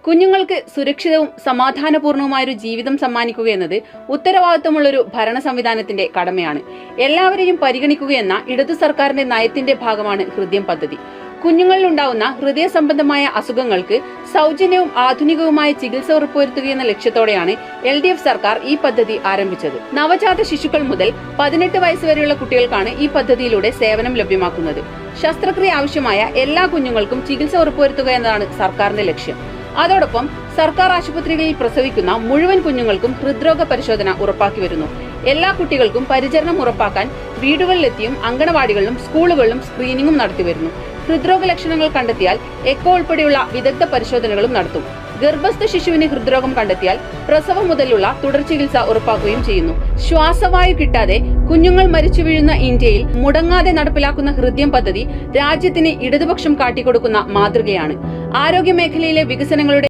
കുഞ്ഞുങ്ങൾക്ക് സുരക്ഷിതവും സമാധാനപൂർണവുമായൊരു ജീവിതം സമ്മാനിക്കുക എന്നത് ഉത്തരവാദിത്വമുള്ളൊരു ഭരണ സംവിധാനത്തിന്റെ കടമയാണ്. എല്ലാവരെയും പരിഗണിക്കുകയെന്ന ഇടതു സർക്കാരിന്റെ നയത്തിന്റെ ഭാഗമാണ് ഹൃദയം പദ്ധതി. കുഞ്ഞുങ്ങളിലുണ്ടാവുന്ന ഹൃദയ സംബന്ധമായ അസുഖങ്ങൾക്ക് സൗജന്യവും ആധുനികവുമായ ചികിത്സ ഉറപ്പുവരുത്തുകയെന്ന ലക്ഷ്യത്തോടെയാണ് LDF സർക്കാർ ഈ പദ്ധതി ആരംഭിച്ചത്. നവജാത ശിശുക്കൾ മുതൽ 18 വയസ്സ് വരെയുള്ള കുട്ടികൾക്കാണ് ഈ പദ്ധതിയിലൂടെ സേവനം ലഭ്യമാക്കുന്നത്. ശസ്ത്രക്രിയ ആവശ്യമായ എല്ലാ കുഞ്ഞുങ്ങൾക്കും ചികിത്സ ഉറപ്പുവരുത്തുക എന്നതാണ് സർക്കാരിന്റെ ലക്ഷ്യം. അതോടൊപ്പം സർക്കാർ ആശുപത്രികളിൽ പ്രസവിക്കുന്ന മുഴുവൻ കുഞ്ഞുങ്ങൾക്കും ഹൃദ്രോഗ പരിശോധന ഉറപ്പാക്കി വരുന്നു. എല്ലാ കുട്ടികൾക്കും പരിചരണം ഉറപ്പാക്കാൻ വീടുകളിലെത്തിയും അങ്കണവാടികളിലും സ്കൂളുകളിലും സ്ക്രീനിംഗും നടത്തിവരുന്നു. ഹൃദ്രോഗ ലക്ഷണങ്ങൾ കണ്ടെത്തിയാൽ എക്കോ ഉൾപ്പെടെയുള്ള വിദഗ്ധ പരിശോധനകളും നടത്തും. ഗർഭസ്ഥ ശിശുവിന് ഹൃദ്രോഗം കണ്ടെത്തിയാൽ പ്രസവം മുതലുള്ള തുടർ ചികിത്സ ഉറപ്പാക്കുകയും ചെയ്യുന്നു. ശ്വാസവായു കിട്ടാതെ കുഞ്ഞുങ്ങൾ മരിച്ചു വീഴുന്ന ഇന്ത്യയിൽ മുടങ്ങാതെ നടപ്പിലാക്കുന്ന ഹൃദയം പദ്ധതി രാജ്യത്തിന് ഇടതുപക്ഷം കാട്ടിക്കൊടുക്കുന്ന മാതൃകയാണ്. ആരോഗ്യ മേഖലയിലെ വികസനങ്ങളുടെ